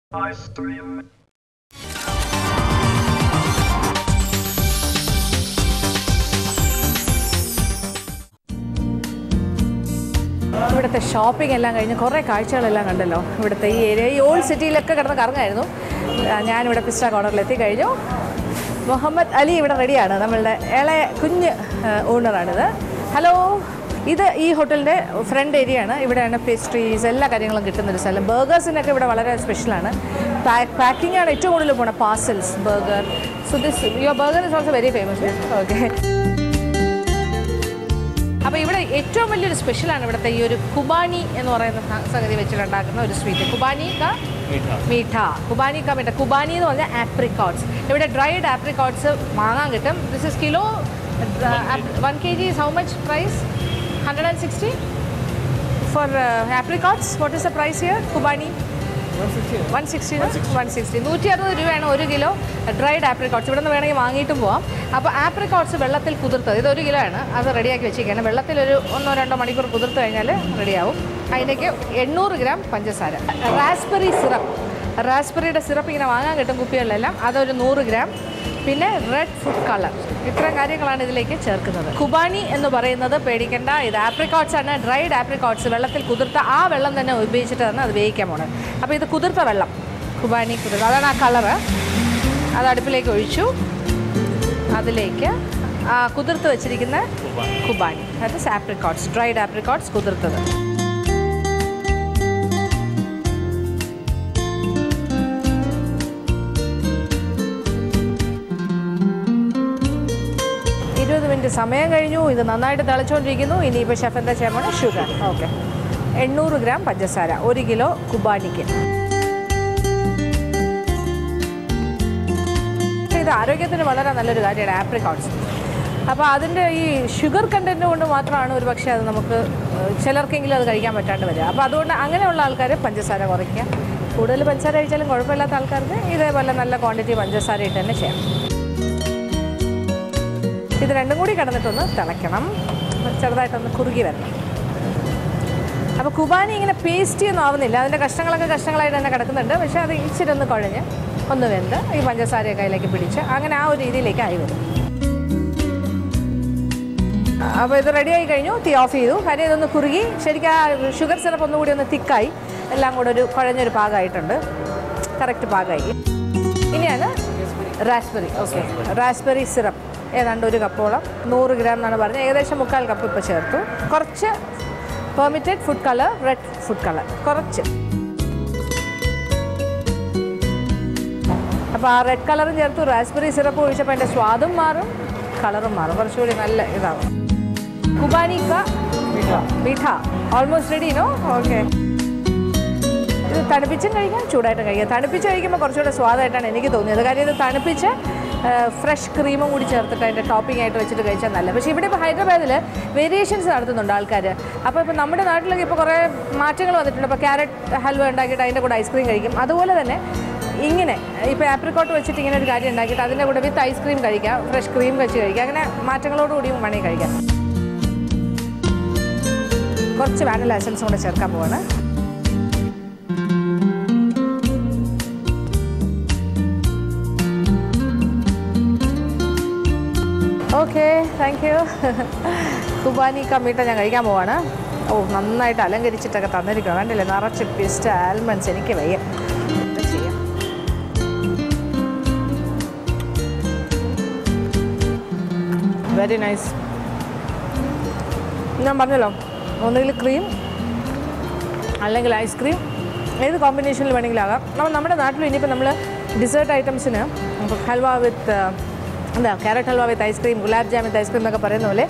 ഇവിടുത്തെ ഷോപ്പിംഗ് എല്ലാം കഴിഞ്ഞ് കുറേ കാഴ്ചകളെല്ലാം കണ്ടല്ലോ. ഇവിടുത്തെ ഈ ഏരിയ ഈ ഓൾഡ് സിറ്റിയിലൊക്കെ കിടന്ന് കറങ്ങായിരുന്നു. ഞാനിവിടെ പിസ്റ്റ കോർണറിൽ എത്തിക്കഴിഞ്ഞു. മുഹമ്മദ് അലി ഇവിടെ റെഡിയാണ്, നമ്മളുടെ ഇളയ കുഞ്ഞ് ഓണറാണിത്. ഹലോ, ഇത് ഈ ഹോട്ടലിൻ്റെ ഫ്രണ്ട് ഏരിയ ആണ്. ഇവിടെയാണ് പേസ്ട്രീസ് എല്ലാ കാര്യങ്ങളും കിട്ടുന്നൊരു സ്ഥലം. ബർഗേഴ്സിനൊക്കെ ഇവിടെ വളരെ സ്പെഷ്യലാണ്. പാക്കിംഗ് ആണ് ഏറ്റവും കൂടുതൽ പോണത്, parcels burger. So this your burger is also very famous. Okay, അപ്പോൾ ഇവിടെ ഏറ്റവും വലിയൊരു സ്പെഷ്യലാണ് ഇവിടുത്തെ ഈ ഒരു കുബാനി എന്ന് പറയുന്ന സംഗതി വെച്ചിട്ടുണ്ടാക്കുന്ന ഒരു സ്വീറ്റ്. കുബാനി കാ മീഠ, കുബാനി കാ മീഠ. കുബാനി എന്ന് പറഞ്ഞാൽ ആപ്രിക്കോട്ട്സ്. ഇവിടെ ഡ്രൈഡ് ആപ്രിക്കോട്ട്സ് വാങ്ങാൻ കിട്ടും. This is kilo 1 kg is how much price? 160 for apricots. What is the price here? Kubani 160. 160 രൂപയാണ് 1 കിലോ ഡ്രൈഡ് ആപ്രിക്കോട്ട്സ്. ഇവിടെ നിന്ന് വേണമെങ്കിൽ വാങ്ങിയിട്ടും പോവാം. അപ്പോൾ ആപ്രിക്കോട്ട്സ് വെള്ളത്തിൽ കുതിർത്തത്, ഇത് 1 കിലോ ആണ്, അത് റെഡിയാക്കി വെച്ചിരിക്കുകയാണ്. വെള്ളത്തിൽ ഒരു 1-2 മണിക്കൂർ കുതിർത്ത് കഴിഞ്ഞാൽ റെഡിയാവും. അതിലേക്ക് 800 ഗ്രാം പഞ്ചസാര. റാസ്ബെറി സിറപ്പ്, റാസ്ബെറിയുടെ സിറപ്പ് ഇങ്ങനെ വാങ്ങാൻ കിട്ടും കുപ്പികളിലെല്ലാം, അതൊരു 100 ഗ്രാം. പിന്നെ റെഡ് ഫുഡ് കളർ. ഇത്രയും കാര്യങ്ങളാണ് ഇതിലേക്ക് ചേർക്കുന്നത്. കുബാനി എന്ന് പറയുന്നത് പേടിക്കേണ്ട, ഇത് ആപ്രിക്കോട്ട്സ് ആണ്, ഡ്രൈഡ് ആപ്രിക്കോട്ട്സ് വെള്ളത്തിൽ കുതിർത്ത ആ വെള്ളം തന്നെ ഉപയോഗിച്ചിട്ട് തന്നെ അത് വേവിക്കാൻ പോണത്. അപ്പോൾ ഇത് കുതിർത്ത വെള്ളം, കുബാനി കുതിർത്ത, അതാണ് ആ കളറ്. അത് അടുപ്പിലേക്ക് ഒഴിച്ചു. അതിലേക്ക് കുതിർത്ത് വെച്ചിരിക്കുന്ന കുബാനി, അതായത് ആപ്രിക്കോട്ട്സ്, ഡ്രൈഡ് ആപ്രിക്കോട്ട്സ് കുതിർത്തത്. സമയം കഴിഞ്ഞു. ഇത് നന്നായിട്ട് തിളച്ചുകൊണ്ടിരിക്കുന്നു. ഇനിയിപ്പോൾ ഷെഫ് എന്താ ചെയ്യാൻ പോണേ? ഷുഗർ. ഓക്കെ, 800 ഗ്രാം പഞ്ചസാര 1 കിലോ കുബാനിക്ക്. ഇത് ആരോഗ്യത്തിന് വളരെ നല്ലൊരു കാര്യമാണ് ആപ്രിക്കോട്ട്സ്. അപ്പോൾ അതിൻ്റെ ഈ ഷുഗർ കണ്ടൻറ്റ് കൊണ്ട് മാത്രമാണ് ഒരു പക്ഷേ അത് നമുക്ക് ചിലർക്കെങ്കിലും അത് കഴിക്കാൻ പറ്റാണ്ട് വരിക. അപ്പോൾ അതുകൊണ്ട് അങ്ങനെയുള്ള ആൾക്കാർ പഞ്ചസാര കുറയ്ക്കുക. കൂടുതൽ പഞ്ചസാര കഴിച്ചാലും കുഴപ്പമില്ലാത്ത ആൾക്കാർക്ക് ഇതേപോലെ നല്ല ക്വാണ്ടിറ്റി പഞ്ചസാര ഇട്ട് തന്നെ ചെയ്യാം. ഇത് രണ്ടും കൂടി കിടന്നിട്ടൊന്ന് തിളയ്ക്കണം, ചെറുതായിട്ടൊന്ന് കുറുകി വരണം. അപ്പോൾ കുബാനി ഇങ്ങനെ പേസ്റ്റിയൊന്നും ആവുന്നില്ല, അതിൻ്റെ കഷ്ണങ്ങളായിട്ട് തന്നെ കിടക്കുന്നുണ്ട്. പക്ഷേ അത് ഇച്ചിരി ഒന്ന് കുഴഞ്ഞ് ഒന്ന് വെന്ത് ഈ പഞ്ചസാരയൊക്കെ അതിലേക്ക് പിടിച്ച് അങ്ങനെ ആ ഒരു രീതിയിലേക്ക് ആയി വരും. അപ്പോൾ ഇത് റെഡിയായി കഴിഞ്ഞു. തീ ഓഫ് ചെയ്തു. കാര്യം ഇതൊന്ന് കുറുകി ശരിക്കും ആ ഷുഗർ സിറപ്പ് ഒന്നുകൂടി ഒന്ന് തിക്കായി എല്ലാം കൂടെ ഒരു കുഴഞ്ഞൊരു പാകമായിട്ടുണ്ട്. കറക്റ്റ് പാകമായി. ഇനിയാണ് റാസ്ബെറി. ഓക്കെ, റാസ്ബെറി സിറപ്പ് ഏതാണ്ട് 1 കപ്പോളം, 100 ഗ്രാം എന്നാണ് പറഞ്ഞത്. ഏകദേശം 1/4 കപ്പ് ഇപ്പോൾ ചേർത്തു. കുറച്ച് permitted food colour, red food colour കുറച്ച്. അപ്പോൾ ആ റെഡ് കളറും ചേർത്തു. റാസ്ബെറി സിറപ്പ് ഒഴിച്ചപ്പോൾ അതിൻ്റെ സ്വാദും മാറും, കളറും മാറും, കുറച്ചുകൂടി നല്ല ഇതാവും. കുബാനി കാ മീഠ ഓൾമോസ്റ്റ് റെഡി, നോ? ഓക്കെ, ഇത് തണുപ്പിച്ചും കഴിക്കാം, ചൂടായിട്ടും കഴിക്കാം. തണുപ്പിച്ച് കഴിക്കുമ്പോൾ കുറച്ചുകൂടെ സ്വാദായിട്ടാണ് എനിക്ക് തോന്നിയത്. കാര്യം ഇത് തണുപ്പിച്ച് ഫ്രഷ് ക്രീമും കൂടി ചേർത്തിട്ട് അതിൻ്റെ ടോപ്പിംഗ് ആയിട്ട് വെച്ചിട്ട് കഴിച്ചാൽ നല്ല. പക്ഷേ ഇവിടെ ഇപ്പോൾ ഹൈദരാബാദിൽ വേരിയേഷൻസ് നടത്തുന്നുണ്ട് ആൾക്കാർ. അപ്പോൾ ഇപ്പോൾ നമ്മുടെ നാട്ടിലൊക്കെ ഇപ്പോൾ കുറേ മാറ്റങ്ങൾ വന്നിട്ടുണ്ട്. ഇപ്പോൾ ക്യാരറ്റ് ഹൽവ ഉണ്ടാക്കിയിട്ട് അതിൻ്റെ കൂടെ ഐസ്ക്രീം കഴിക്കും. അതുപോലെ തന്നെ ഇങ്ങനെ ഇപ്പോൾ ആപ്രിക്കോട്ട് വെച്ചിട്ട് ഇങ്ങനെ ഒരു കാര്യം ഉണ്ടാക്കിയിട്ട് അതിൻ്റെ കൂടെ വിത്ത് ഐസ്ക്രീം കഴിക്കാം, ഫ്രഷ് ക്രീം വെച്ച് കഴിക്കാം. അങ്ങനെ മാറ്റങ്ങളോടുകൂടി വേണമെങ്കിൽ കഴിക്കാം. കുറച്ച് വാനില എസൻസും കൂടെ ചേർക്കാൻ പോവാണ്. Okay, thank you. കുബാനി കാ മീഠ ഞാൻ കഴിക്കാൻ പോവാണ്. ഓ, നന്നായിട്ട് അലങ്കരിച്ചിട്ടൊക്കെ തന്നിരിക്കണം. കണ്ടില്ലേ, നിറച്ച് പിസ്റ്റ ആൽമണ്ട്സ്. എനിക്ക് വയ്യ, എന്താ ചെയ്യാം. Very nice. ഞാൻ പറഞ്ഞല്ലോ, ഒന്നുകിൽ ക്രീം അല്ലെങ്കിൽ ഐസ്ക്രീം, ഏത് കോമ്പിനേഷനിൽ വേണമെങ്കിലാകാം. നമ്മുടെ നാട്ടിൽ ഇനിയിപ്പോൾ നമ്മൾ ഡിസേർട്ട് ഐറ്റംസിന് halwa with carrot halwa with ice cream, gulab jam with ice cream എന്നൊക്കെ പറയുന്ന പോലെ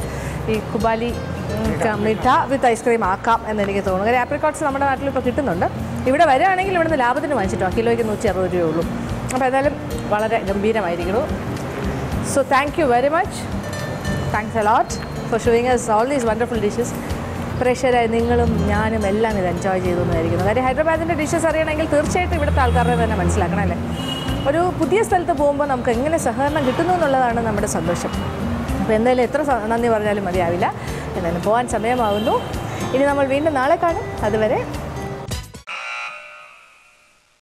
ഈ കുബാലി മീഠ വിത്ത് ഐസ്ക്രീം ആക്കാം എന്നെനിക്ക് തോന്നുന്നു. കാര്യം ആപ്രിക്കോട്ട്സ് നമ്മുടെ നാട്ടിൽ ഇപ്പോൾ കിട്ടുന്നുണ്ട്. ഇവിടെ വരികയാണെങ്കിൽ ഇവിടുന്ന് ലാഭത്തിന് വാങ്ങിച്ചിട്ടോ, കിലോയ്ക്ക് 160 രൂപയുള്ളൂ. അപ്പോൾ ഏതായാലും വളരെ ഗംഭീരമായിരിക്കുന്നു. So thank you very much. Thanks a lot for showing us all these wonderful dishes. പ്രേക്ഷകരായി നിങ്ങളും ഞാനും എല്ലാം ഇത് എൻജോയ് ചെയ്തു എന്നായിരിക്കുന്നു. കാര്യം ഹൈദരാബാദിൻ്റെ ഡിഷസ് അറിയണമെങ്കിൽ തീർച്ചയായിട്ടും ഇവിടുത്തെ ആൾക്കാരെ തന്നെ മനസ്സിലാക്കണം അല്ലേ. ഒരു പുതിയ സ്ഥലത്ത് പോകുമ്പോൾ നമുക്ക് എങ്ങനെ സഹകരണം കിട്ടുന്നു എന്നുള്ളതാണ് നമ്മുടെ സന്തോഷം. അപ്പോൾ എന്തായാലും എത്ര നന്ദി പറഞ്ഞാലും മതിയാവില്ല. എന്തായാലും പോകാൻ സമയമാകുന്നു. ഇനി നമ്മൾ വീണ്ടും നാളെ കാണും. അതുവരെ